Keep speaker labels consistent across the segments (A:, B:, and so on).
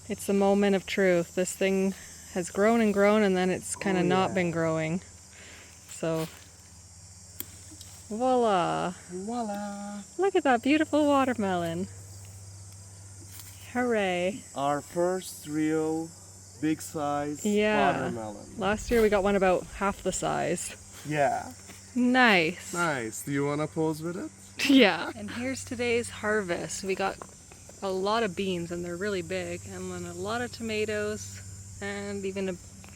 A: It's the moment of truth. This thing has grown and grown, and then it's kind of not been growing. So, voila!
B: Voila!
A: Look at that beautiful watermelon. Hooray!
B: Our first real big size watermelon.
A: Last year we got one about half the size.
B: Yeah.
A: Nice.
B: Nice. Do you want to pose with it?
A: Yeah. And here's today's harvest. We got a lot of beans, and they're really big, and then a lot of tomatoes, and even a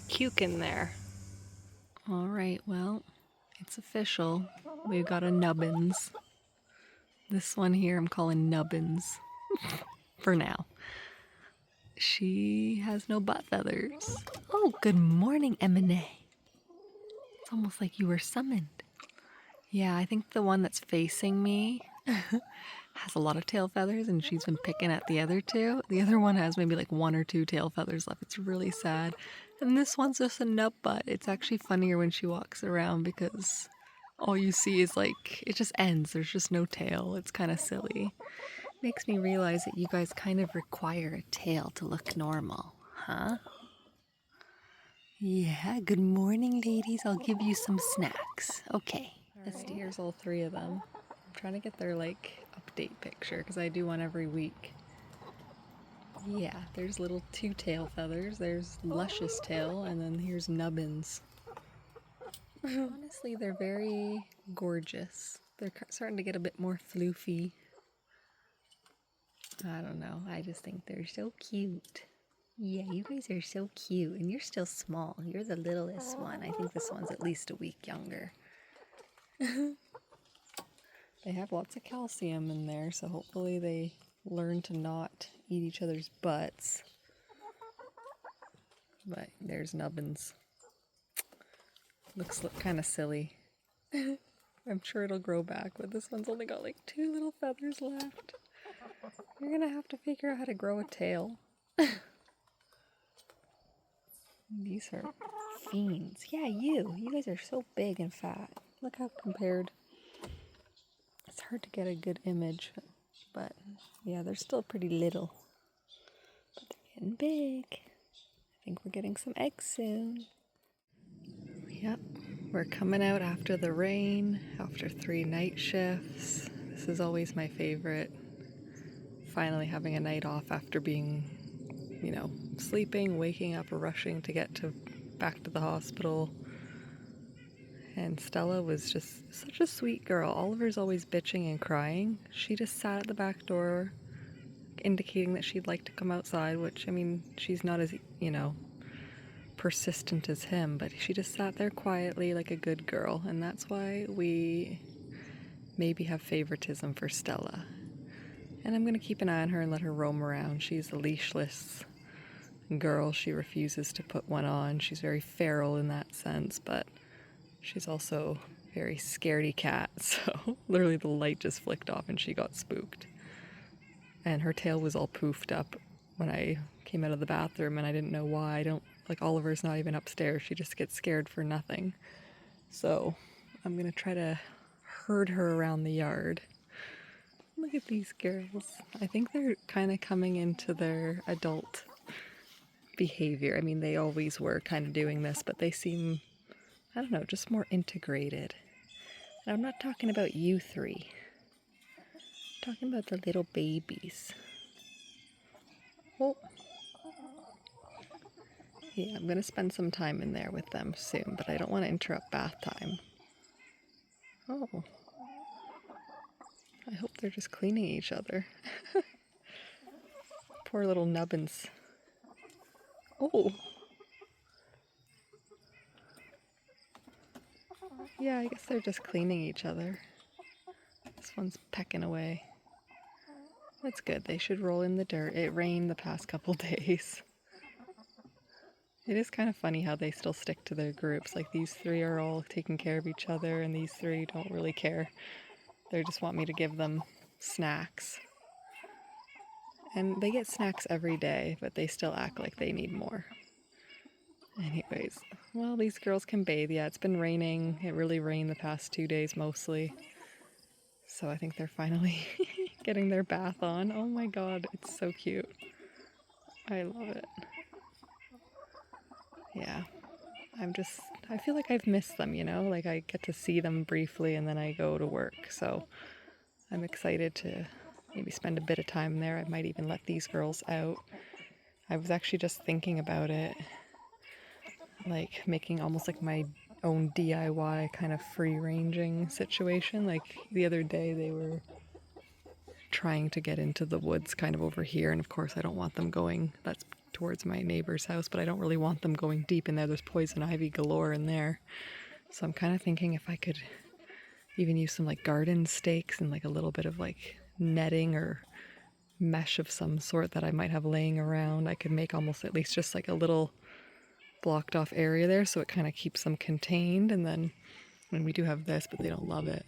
A: cuke in there. All right, well, it's official. We've got a nubbins. This one here I'm calling nubbins for now. She has no butt feathers. Oh, good morning, M&A. It's almost like you were summoned. Yeah, I think the one that's facing me has a lot of tail feathers, and she's been picking at the other two. The other one has maybe like 1 or 2 tail feathers left. It's really sad. And this one's just a nub butt. It's actually funnier when she walks around because all you see is like, it just ends. There's just no tail. It's kind of silly. Makes me realize that you guys kind of require a tail to look normal, huh? Yeah, good morning, ladies. I'll give you some snacks. Okay. Here's all 3 of them. I'm trying to get their like update picture because I do one every week. Yeah, there's little 2 tail feathers. There's Luscious Tail, and then here's Nubbins. Honestly, they're very gorgeous. They're starting to get a bit more floofy. I don't know. I just think they're so cute. Yeah, you guys are so cute, and you're still small. You're the littlest one. I think this one's at least a week younger. They have lots of calcium in there, so hopefully they learn to not eat each other's butts. But there's Nubbins. Looks kind of silly. I'm sure it'll grow back, but this one's only got like 2 little feathers left. You're gonna have to figure out how to grow a tail. These are fiends. Yeah, you guys are so big and fat. Look how compared. It's hard to get a good image, but yeah, they're still pretty little. But they're getting big. I think we're getting some eggs soon. Yep, we're coming out after the rain, after 3 night shifts. This is always my favorite. Finally having a night off after being, sleeping, waking up, or rushing to get back to the hospital. And Stella was just such a sweet girl. Oliver's always bitching and crying. She just sat at the back door, indicating that she'd like to come outside, which, I mean, she's not as, persistent as him, but she just sat there quietly like a good girl, and that's why we maybe have favoritism for Stella. And I'm going to keep an eye on her and let her roam around. She's a leashless girl. She refuses to put one on. She's very feral in that sense, but she's also very scaredy cat, so literally the light just flicked off and she got spooked. And her tail was all poofed up when I came out of the bathroom, and I didn't know why. Oliver's not even upstairs. She just gets scared for nothing. So I'm going to try to herd her around the yard. Look at these girls. I think they're kind of coming into their adult behavior. I mean, they always were kind of doing this, but they seem, I don't know, just more integrated. And I'm not talking about you 3. I'm talking about the little babies. Oh. Yeah, I'm going to spend some time in there with them soon, but I don't want to interrupt bath time. Oh. I hope they're just cleaning each other. Poor little nubbins. Oh. Yeah, I guess they're just cleaning each other. This one's pecking away. That's good. They should roll in the dirt. It rained the past couple days. It is kind of funny how they still stick to their groups. Like, these 3 are all taking care of each other, and these 3 don't really care. They just want me to give them snacks. And they get snacks every day, but they still act like they need more. Anyways, well, these girls can bathe. Yeah, it's been raining. It really rained the past 2 days mostly. So I think they're finally getting their bath on. Oh my god, it's so cute. I love it. Yeah. I feel like I've missed them, you know? Like I get to see them briefly and then I go to work. So I'm excited to maybe spend a bit of time there. I might even let these girls out. I was actually just thinking about it, like making almost like my own DIY kind of free-ranging situation. Like the other day they were trying to get into the woods kind of over here, and of course I don't want them going, that's towards my neighbor's house, but I don't really want them going deep in there. There's poison ivy galore in there. So I'm kind of thinking if I could even use some like garden stakes and like a little bit of like netting or mesh of some sort that I might have laying around, I could make almost at least just like a little blocked off area there so it kind of keeps them contained. And then when we do have this, but they don't love it,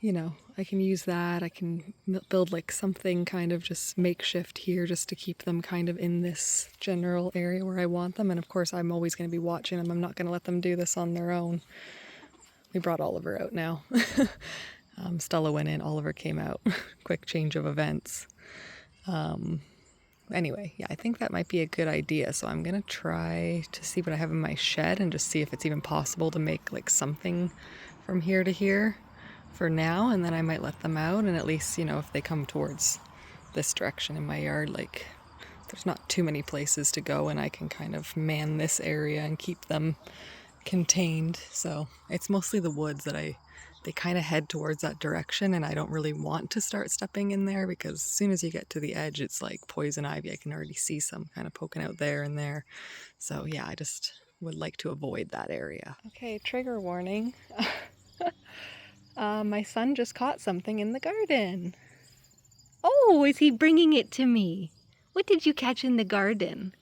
A: you know, I can use that. I can build like something kind of just makeshift here just to keep them kind of in this general area where I want them. And of course, I'm always going to be watching them. I'm not going to let them do this on their own. We brought Oliver out now. Stella went in, Oliver came out. Quick change of events. Anyway, yeah, I think that might be a good idea. So I'm going to try to see what I have in my shed and just see if it's even possible to make like something from here to here for now, and then I might let them out, and at least, you know, if they come towards this direction in my yard, like there's not too many places to go and I can kind of man this area and keep them contained. So it's mostly the woods that they kind of head towards that direction, and I don't really want to start stepping in there because as soon as you get to the edge it's like poison ivy. I can already see some kind of poking out there and there. So yeah, I just would like to avoid that area. Okay, trigger warning. My son just caught something in the garden. Oh, is he bringing it to me? What did you catch in the garden?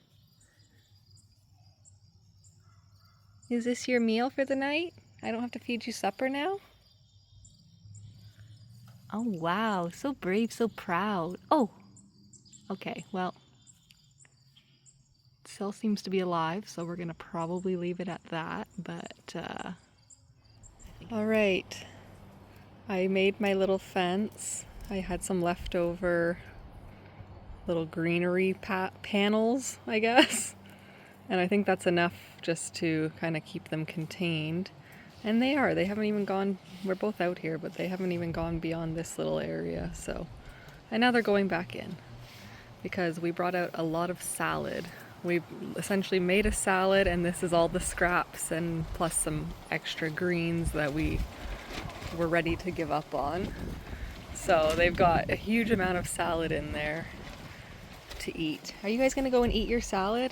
A: Is this your meal for the night? I don't have to feed you supper now? Oh, wow. So brave, so proud. Oh, okay. Well, it still seems to be alive, so we're going to probably leave it at that. But, all right. I made my little fence. I had some leftover little greenery panels, I guess. And I think that's enough just to kind of keep them contained. And they are. They haven't even gone, we're both out here, but they haven't even gone beyond this little area. So, and now they're going back in because we brought out a lot of salad. We essentially made a salad, and this is all the scraps and plus some extra greens that we were ready to give up on. So they've got a huge amount of salad in there to eat. Are you guys gonna go and eat your salad?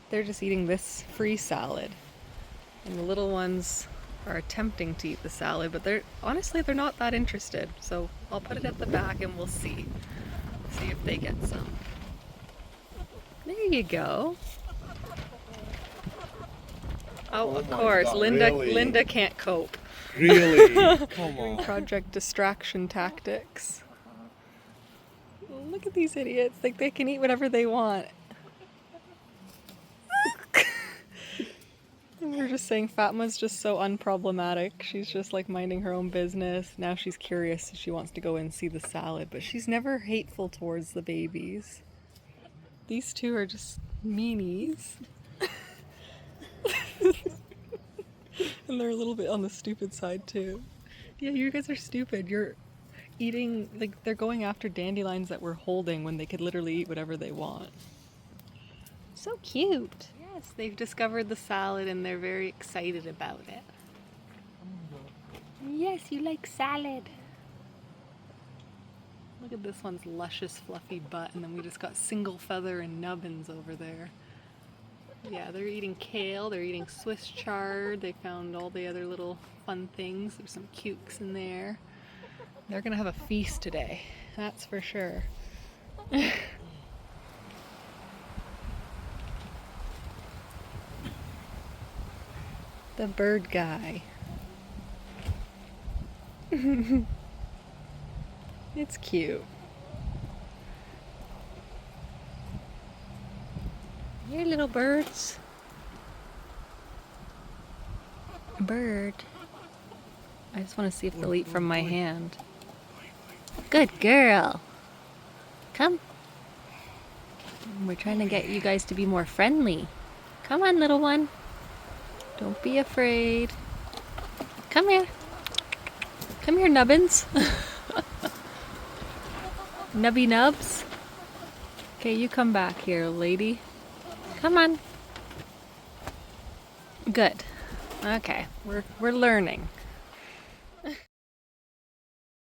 A: They're just eating this free salad. And the little ones are attempting to eat the salad, but they're not that interested. So I'll put it at the back and we'll see if they get some. There you go. Oh, of course, God,
B: really?
A: Linda can't cope.
B: Really? Come on.
A: Project distraction tactics. Look at these idiots. Like they can eat whatever they want. And we're just saying Fatma's just so unproblematic. She's just like minding her own business. Now she's curious. She wants to go and see the salad, but she's never hateful towards the babies. These two are just meanies. And they're a little bit on the stupid side too. Yeah, you guys are stupid. You're eating, like they're going after dandelions that we're holding when they could literally eat whatever they want. So cute. Yes, they've discovered the salad and they're very excited about it. Yes, you like salad. Look at this one's luscious fluffy butt, and then we just got single feather and nubbins over there. Yeah, they're eating kale, they're eating Swiss chard, they found all the other little fun things. There's some cukes in there. They're gonna have a feast today, that's for sure. The bird guy. It's cute. Here, little birds. Bird. I just want to see if they'll eat from my hand. Good girl. Come.
C: We're trying to get you guys to be more friendly. Come on, little one. Don't be afraid. Come here. Come here, nubbins. Nubby nubs. Okay, you come back here, lady. Come on. Good. Okay, we're learning.